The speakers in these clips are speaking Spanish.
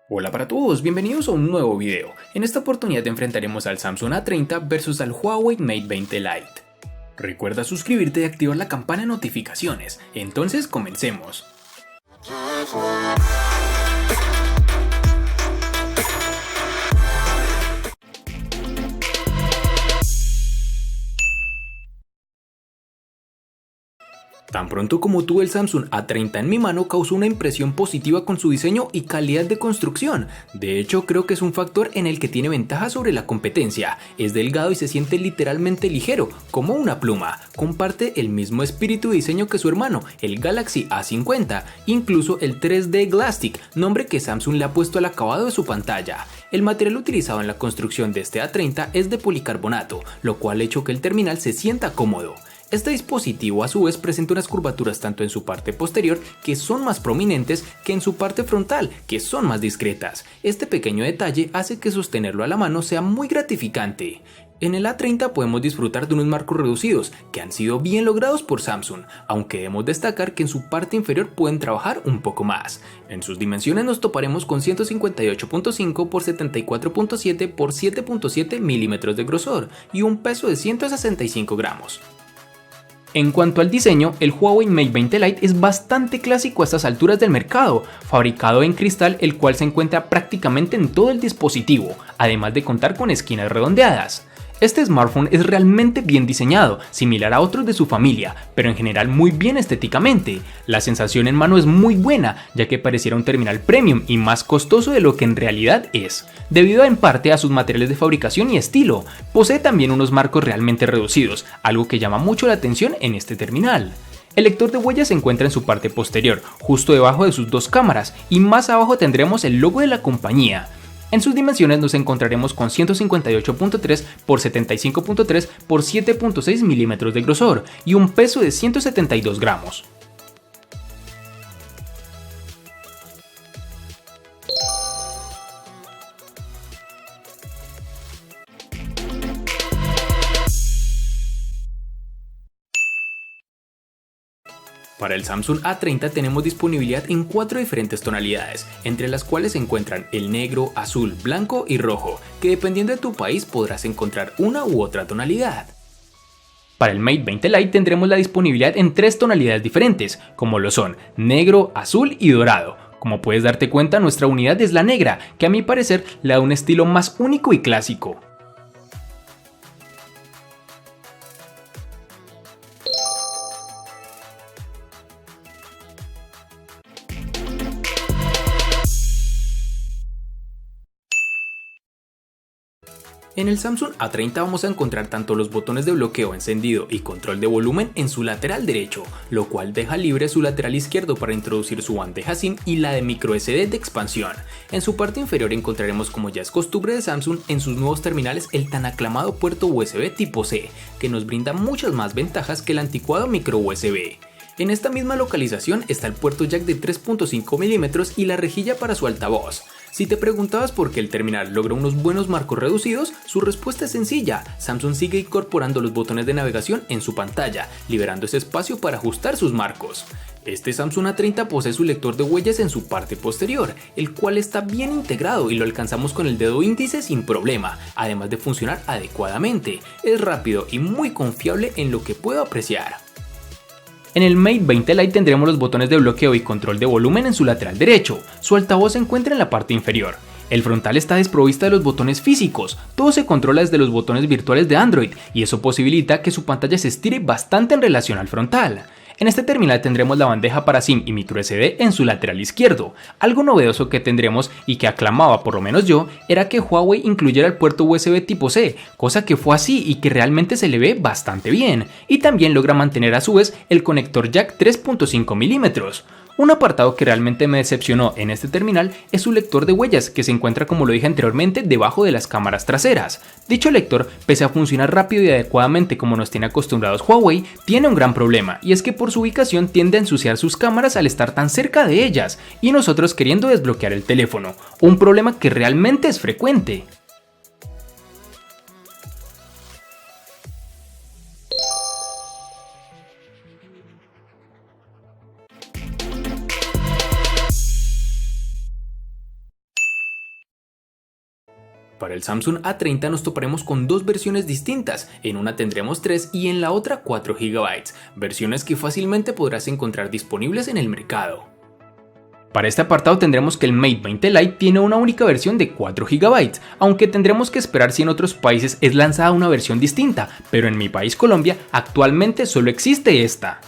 Hola para todos, bienvenidos a un nuevo video. En esta oportunidad enfrentaremos al Samsung A30 versus al Huawei Mate 20 Lite. Recuerda suscribirte y activar la campana de notificaciones. Entonces comencemos. Tan pronto como tuve el Samsung A30 en mi mano causó una impresión positiva con su diseño y calidad de construcción. De hecho, creo que es un factor en el que tiene ventaja sobre la competencia. Es delgado y se siente literalmente ligero, como una pluma. Comparte el mismo espíritu de diseño que su hermano, el Galaxy A50, incluso el 3D Glastic, nombre que Samsung le ha puesto al acabado de su pantalla. El material utilizado en la construcción de este A30 es de policarbonato, lo cual ha hecho que el terminal se sienta cómodo. Este dispositivo a su vez presenta unas curvaturas tanto en su parte posterior, que son más prominentes, que en su parte frontal, que son más discretas. Este pequeño detalle hace que sostenerlo a la mano sea muy gratificante. En el A30 podemos disfrutar de unos marcos reducidos, que han sido bien logrados por Samsung, aunque debemos destacar que en su parte inferior pueden trabajar un poco más. En sus dimensiones nos toparemos con 158.5 x 74.7 x 7.7 milímetros de grosor y un peso de 165 gramos. En cuanto al diseño, el Huawei Mate 20 Lite es bastante clásico a estas alturas del mercado, fabricado en cristal, el cual se encuentra prácticamente en todo el dispositivo, además de contar con esquinas redondeadas. Este smartphone es realmente bien diseñado, similar a otros de su familia, pero en general muy bien estéticamente. La sensación en mano es muy buena, ya que pareciera un terminal premium y más costoso de lo que en realidad es, debido en parte a sus materiales de fabricación y estilo. Posee también unos marcos realmente reducidos, algo que llama mucho la atención en este terminal. El lector de huellas se encuentra en su parte posterior, justo debajo de sus dos cámaras, y más abajo tendremos el logo de la compañía. En sus dimensiones nos encontraremos con 158.3 x 75.3 x 7.6 milímetros de grosor y un peso de 172 gramos. Para el Samsung A30 tenemos disponibilidad en 4 diferentes tonalidades, entre las cuales se encuentran el negro, azul, blanco y rojo, que dependiendo de tu país podrás encontrar una u otra tonalidad. Para el Mate 20 Lite tendremos la disponibilidad en 3 tonalidades diferentes, como lo son negro, azul y dorado. Como puedes darte cuenta, nuestra unidad es la negra, que a mi parecer le da un estilo más único y clásico. En el Samsung A30 vamos a encontrar tanto los botones de bloqueo, encendido y control de volumen en su lateral derecho, lo cual deja libre su lateral izquierdo para introducir su bandeja SIM y la de microSD de expansión. En su parte inferior encontraremos, como ya es costumbre de Samsung, en sus nuevos terminales el tan aclamado puerto USB tipo C, que nos brinda muchas más ventajas que el anticuado micro USB. En esta misma localización está el puerto jack de 3.5 mm y la rejilla para su altavoz. Si te preguntabas por qué el terminal logra unos buenos marcos reducidos, su respuesta es sencilla: Samsung sigue incorporando los botones de navegación en su pantalla, liberando ese espacio para ajustar sus marcos. Este Samsung A30 posee su lector de huellas en su parte posterior, el cual está bien integrado y lo alcanzamos con el dedo índice sin problema, además de funcionar adecuadamente. Es rápido y muy confiable en lo que puedo apreciar. En el Mate 20 Lite tendremos los botones de bloqueo y control de volumen en su lateral derecho. Su altavoz se encuentra en la parte inferior. El frontal está desprovista de los botones físicos, todo se controla desde los botones virtuales de Android y eso posibilita que su pantalla se estire bastante en relación al frontal. En este terminal tendremos la bandeja para SIM y microSD en su lateral izquierdo. Algo novedoso que tendremos y que aclamaba por lo menos yo era que Huawei incluyera el puerto USB tipo C, cosa que fue así y que realmente se le ve bastante bien, y también logra mantener a su vez el conector jack 3.5 mm. Un apartado que realmente me decepcionó en este terminal es su lector de huellas, que se encuentra, como lo dije anteriormente, debajo de las cámaras traseras. Dicho lector, pese a funcionar rápido y adecuadamente como nos tiene acostumbrados Huawei, tiene un gran problema, y es que por su ubicación tiende a ensuciar sus cámaras al estar tan cerca de ellas, y nosotros queriendo desbloquear el teléfono, un problema que realmente es frecuente. Para el Samsung A30 nos toparemos con dos versiones distintas, en una tendremos 3 y en la otra 4 GB, versiones que fácilmente podrás encontrar disponibles en el mercado. Para este apartado tendremos que el Mate 20 Lite tiene una única versión de 4 GB, aunque tendremos que esperar si en otros países es lanzada una versión distinta, pero en mi país Colombia actualmente solo existe esta.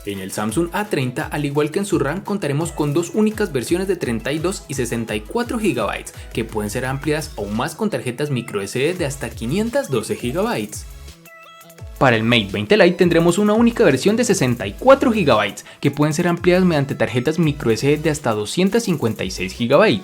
En el Samsung A30, al igual que en su RAM, contaremos con dos únicas versiones de 32 y 64 GB, que pueden ser ampliadas aún más con tarjetas microSD de hasta 512 GB. Para el Mate 20 Lite tendremos una única versión de 64 GB, que pueden ser ampliadas mediante tarjetas microSD de hasta 256 GB.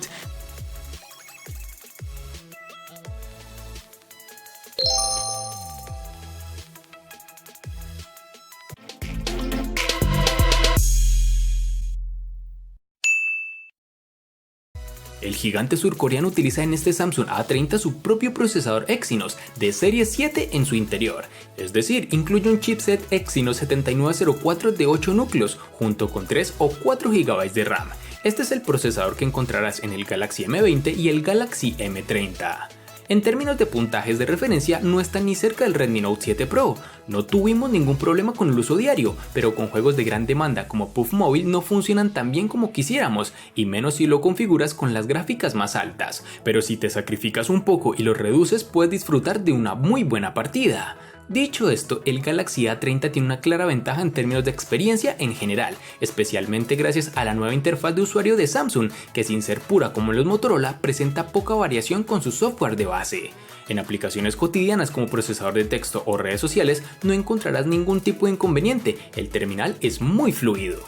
El gigante surcoreano utiliza en este Samsung A30 su propio procesador Exynos de serie 7 en su interior, es decir, incluye un chipset Exynos 7904 de 8 núcleos junto con 3 o 4 GB de RAM. Este es el procesador que encontrarás en el Galaxy M20 y el Galaxy M30. En términos de puntajes de referencia no está ni cerca del Redmi Note 7 Pro, no tuvimos ningún problema con el uso diario, pero con juegos de gran demanda como PUBG Mobile no funcionan tan bien como quisiéramos, y menos si lo configuras con las gráficas más altas, pero si te sacrificas un poco y lo reduces puedes disfrutar de una muy buena partida. Dicho esto, el Galaxy A30 tiene una clara ventaja en términos de experiencia en general, especialmente gracias a la nueva interfaz de usuario de Samsung, que sin ser pura como en los Motorola, presenta poca variación con su software de base. En aplicaciones cotidianas como procesador de texto o redes sociales no encontrarás ningún tipo de inconveniente, el terminal es muy fluido.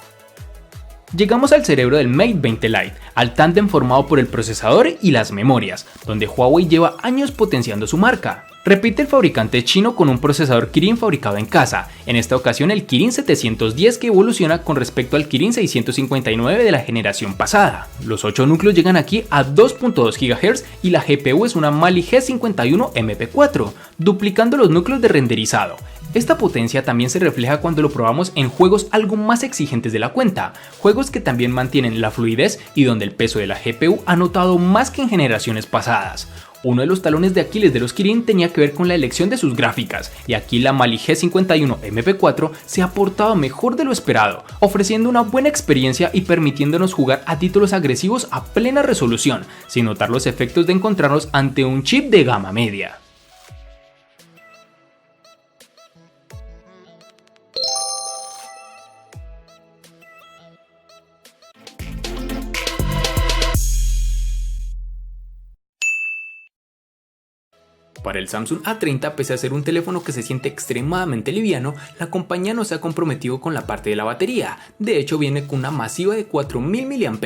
Llegamos al cerebro del Mate 20 Lite, al tándem formado por el procesador y las memorias, donde Huawei lleva años potenciando su marca. Repite el fabricante chino con un procesador Kirin fabricado en casa, en esta ocasión el Kirin 710 que evoluciona con respecto al Kirin 659 de la generación pasada. Los 8 núcleos llegan aquí a 2.2 GHz y la GPU es una Mali G51 MP4, duplicando los núcleos de renderizado. Esta potencia también se refleja cuando lo probamos en juegos algo más exigentes de la cuenta, juegos que también mantienen la fluidez y donde el peso de la GPU ha notado más que en generaciones pasadas. Uno de los talones de Aquiles de los Kirin tenía que ver con la elección de sus gráficas, y aquí la Mali G51 MP4 se ha portado mejor de lo esperado, ofreciendo una buena experiencia y permitiéndonos jugar a títulos agresivos a plena resolución, sin notar los efectos de encontrarnos ante un chip de gama media. Para el Samsung A30, pese a ser un teléfono que se siente extremadamente liviano, la compañía no se ha comprometido con la parte de la batería. De hecho, viene con una masiva de 4000 mAh,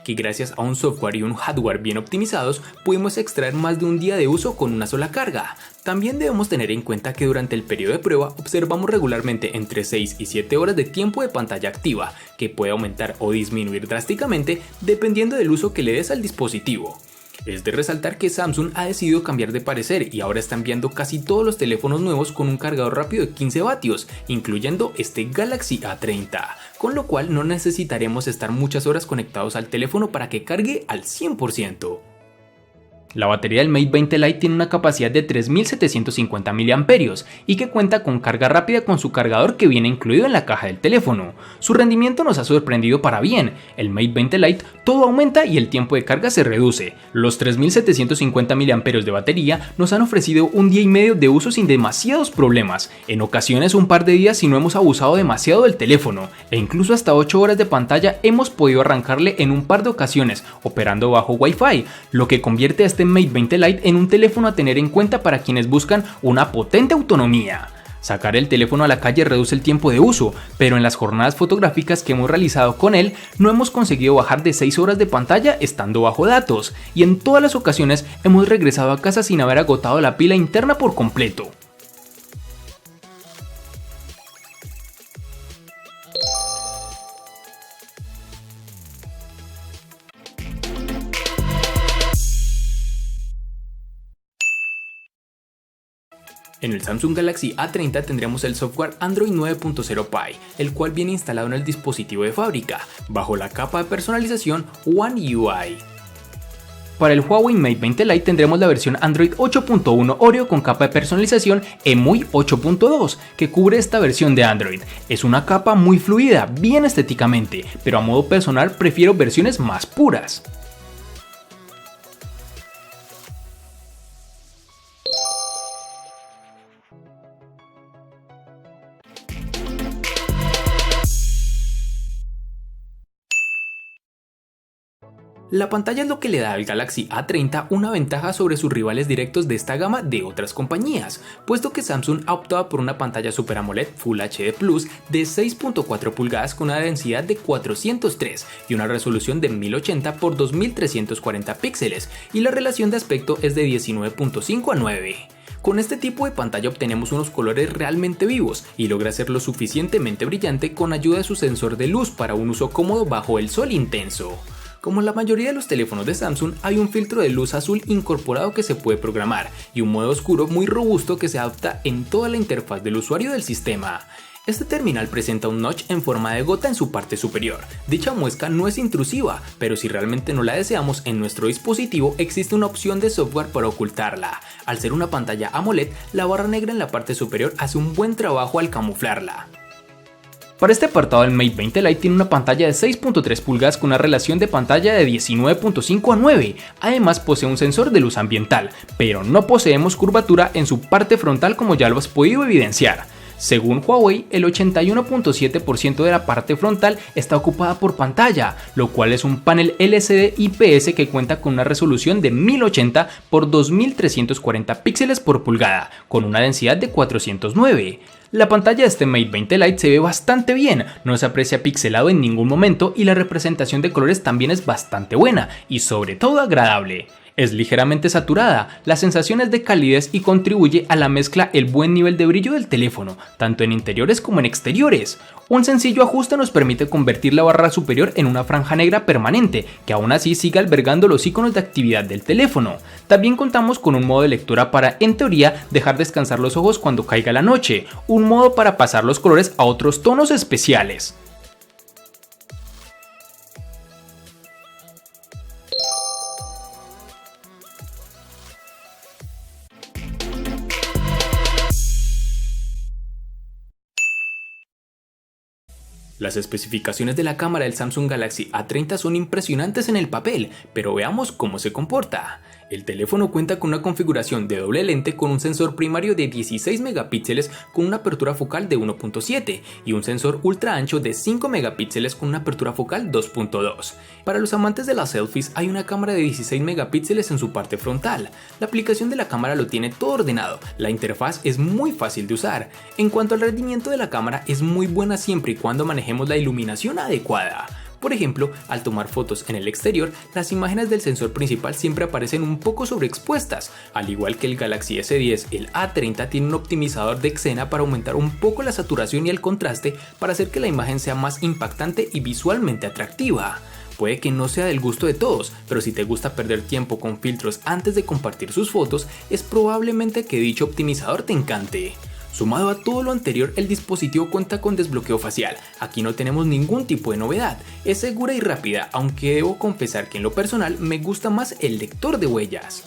que gracias a un software y un hardware bien optimizados, pudimos extraer más de un día de uso con una sola carga. También debemos tener en cuenta que durante el periodo de prueba observamos regularmente entre 6 y 7 horas de tiempo de pantalla activa, que puede aumentar o disminuir drásticamente dependiendo del uso que le des al dispositivo. Es de resaltar que Samsung ha decidido cambiar de parecer y ahora está enviando casi todos los teléfonos nuevos con un cargador rápido de 15 vatios, incluyendo este Galaxy A30, con lo cual no necesitaremos estar muchas horas conectados al teléfono para que cargue al 100%. La batería del Mate 20 Lite tiene una capacidad de 3750 mAh y que cuenta con carga rápida con su cargador que viene incluido en la caja del teléfono. Su rendimiento nos ha sorprendido para bien, el Mate 20 Lite todo aumenta y el tiempo de carga se reduce. Los 3750 mAh de batería nos han ofrecido un día y medio de uso sin demasiados problemas, en ocasiones un par de días si no hemos abusado demasiado del teléfono, e incluso hasta 8 horas de pantalla hemos podido arrancarle en un par de ocasiones, operando bajo Wi-Fi, lo que convierte a este Mate 20 Lite en un teléfono a tener en cuenta para quienes buscan una potente autonomía. Sacar el teléfono a la calle reduce el tiempo de uso, pero en las jornadas fotográficas que hemos realizado con él no hemos conseguido bajar de 6 horas de pantalla estando bajo datos, y en todas las ocasiones hemos regresado a casa sin haber agotado la pila interna por completo. En el Samsung Galaxy A30 tendremos el software Android 9.0 Pie, el cual viene instalado en el dispositivo de fábrica, bajo la capa de personalización One UI. Para el Huawei Mate 20 Lite tendremos la versión Android 8.1 Oreo con capa de personalización EMUI 8.2 que cubre esta versión de Android. Es una capa muy fluida, bien estéticamente, pero a modo personal prefiero versiones más puras. La pantalla es lo que le da al Galaxy A30 una ventaja sobre sus rivales directos de esta gama de otras compañías, puesto que Samsung ha optado por una pantalla Super AMOLED Full HD Plus de 6.4 pulgadas con una densidad de 403 y una resolución de 1080 x 2340 píxeles, y la relación de aspecto es de 19.5 a 9. Con este tipo de pantalla obtenemos unos colores realmente vivos y logra ser lo suficientemente brillante con ayuda de su sensor de luz para un uso cómodo bajo el sol intenso. Como en la mayoría de los teléfonos de Samsung, hay un filtro de luz azul incorporado que se puede programar y un modo oscuro muy robusto que se adapta en toda la interfaz del usuario del sistema. Este terminal presenta un notch en forma de gota en su parte superior. Dicha muesca no es intrusiva, pero si realmente no la deseamos en nuestro dispositivo, existe una opción de software para ocultarla. Al ser una pantalla AMOLED, la barra negra en la parte superior hace un buen trabajo al camuflarla. Para este apartado el Mate 20 Lite tiene una pantalla de 6.3 pulgadas con una relación de pantalla de 19.5 a 9, además posee un sensor de luz ambiental, pero no poseemos curvatura en su parte frontal como ya lo has podido evidenciar. Según Huawei, el 81.7% de la parte frontal está ocupada por pantalla, lo cual es un panel LCD IPS que cuenta con una resolución de 1080 x 2340 píxeles por pulgada, con una densidad de 409. La pantalla de este Mate 20 Lite se ve bastante bien, no se aprecia pixelado en ningún momento y la representación de colores también es bastante buena y sobre todo agradable. Es ligeramente saturada, la sensación es de calidez y contribuye a la mezcla el buen nivel de brillo del teléfono, tanto en interiores como en exteriores. Un sencillo ajuste nos permite convertir la barra superior en una franja negra permanente, que aún así sigue albergando los iconos de actividad del teléfono. También contamos con un modo de lectura para, en teoría, dejar descansar los ojos cuando caiga la noche, un modo para pasar los colores a otros tonos especiales. Las especificaciones de la cámara del Samsung Galaxy A30 son impresionantes en el papel, pero veamos cómo se comporta. El teléfono cuenta con una configuración de doble lente con un sensor primario de 16 megapíxeles con una apertura focal de 1.7 y un sensor ultra ancho de 5 megapíxeles con una apertura focal 2.2. Para los amantes de las selfies hay una cámara de 16 megapíxeles en su parte frontal. La aplicación de la cámara lo tiene todo ordenado, la interfaz es muy fácil de usar. En cuanto al rendimiento de la cámara es muy buena siempre y cuando manejemos la iluminación adecuada. Por ejemplo, al tomar fotos en el exterior, las imágenes del sensor principal siempre aparecen un poco sobreexpuestas. Al igual que el Galaxy S10, el A30 tiene un optimizador de Xena para aumentar un poco la saturación y el contraste para hacer que la imagen sea más impactante y visualmente atractiva. Puede que no sea del gusto de todos, pero si te gusta perder tiempo con filtros antes de compartir sus fotos, es probablemente que dicho optimizador te encante. Sumado a todo lo anterior, el dispositivo cuenta con desbloqueo facial. Aquí no tenemos ningún tipo de novedad, es segura y rápida, aunque debo confesar que en lo personal me gusta más el lector de huellas.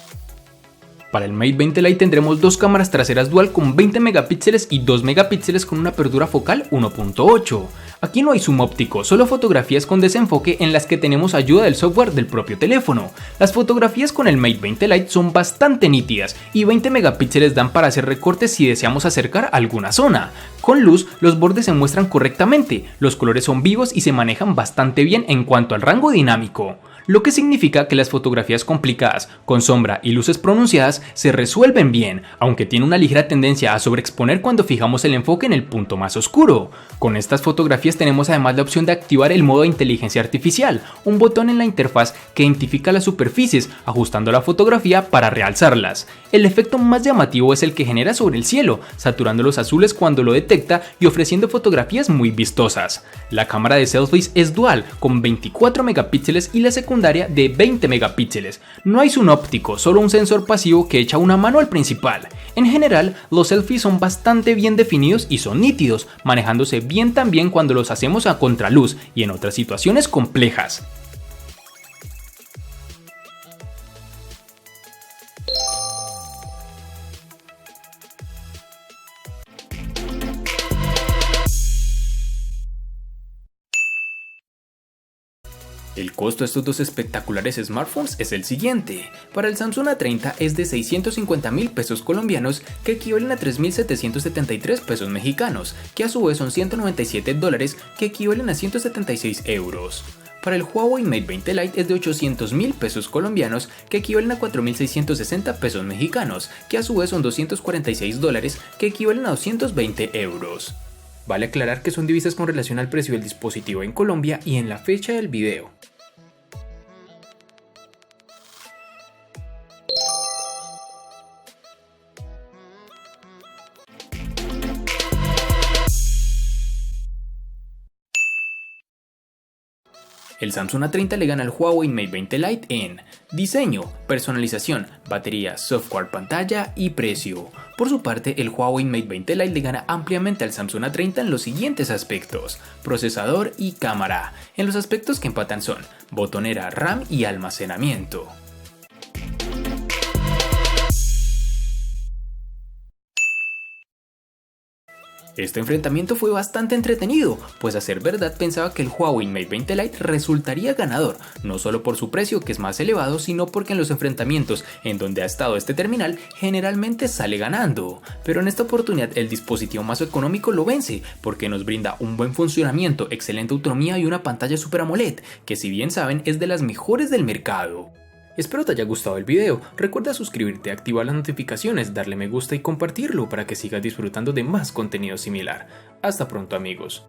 Para el Mate 20 Lite tendremos dos cámaras traseras dual con 20 megapíxeles y 2 megapíxeles con una apertura focal 1.8. Aquí no hay zoom óptico, solo fotografías con desenfoque en las que tenemos ayuda del software del propio teléfono. Las fotografías con el Mate 20 Lite son bastante nítidas y 20 megapíxeles dan para hacer recortes si deseamos acercar alguna zona. Con luz, los bordes se muestran correctamente, los colores son vivos y se manejan bastante bien en cuanto al rango dinámico. Lo que significa que las fotografías complicadas, con sombra y luces pronunciadas, se resuelven bien, aunque tiene una ligera tendencia a sobreexponer cuando fijamos el enfoque en el punto más oscuro. Con estas fotografías tenemos además la opción de activar el modo de inteligencia artificial, un botón en la interfaz que identifica las superficies, ajustando la fotografía para realzarlas. El efecto más llamativo es el que genera sobre el cielo, saturando los azules cuando lo detecta y ofreciendo fotografías muy vistosas. La cámara de selfies es dual, con 24 megapíxeles y la secundaria secundaria de 20 megapíxeles. No hay zoom óptico, solo un sensor pasivo que echa una mano al principal. En general, los selfies son bastante bien definidos y son nítidos, manejándose bien también cuando los hacemos a contraluz y en otras situaciones complejas. El costo de estos dos espectaculares smartphones es el siguiente. Para el Samsung A30 es de 650.000 pesos colombianos, que equivalen a 3.773 pesos mexicanos, que a su vez son $197, que equivalen a 176 euros. Para el Huawei Mate 20 Lite es de 800.000 pesos colombianos, que equivalen a 4.660 pesos mexicanos, que a su vez son $246, que equivalen a 220 euros. Vale aclarar que son divisas con relación al precio del dispositivo en Colombia y en la fecha del video. El Samsung A30 le gana al Huawei Mate 20 Lite en diseño, personalización, batería, software, pantalla y precio. Por su parte, el Huawei Mate 20 Lite le gana ampliamente al Samsung A30 en los siguientes aspectos: procesador y cámara. En los aspectos que empatan son botonera, RAM y almacenamiento. Este enfrentamiento fue bastante entretenido, pues a ser verdad pensaba que el Huawei Mate 20 Lite resultaría ganador, no solo por su precio que es más elevado, sino porque en los enfrentamientos en donde ha estado este terminal generalmente sale ganando. Pero en esta oportunidad el dispositivo más económico lo vence, porque nos brinda un buen funcionamiento, excelente autonomía y una pantalla Super AMOLED, que si bien saben es de las mejores del mercado. Espero te haya gustado el video, recuerda suscribirte, activar las notificaciones, darle me gusta y compartirlo para que sigas disfrutando de más contenido similar. Hasta pronto amigos.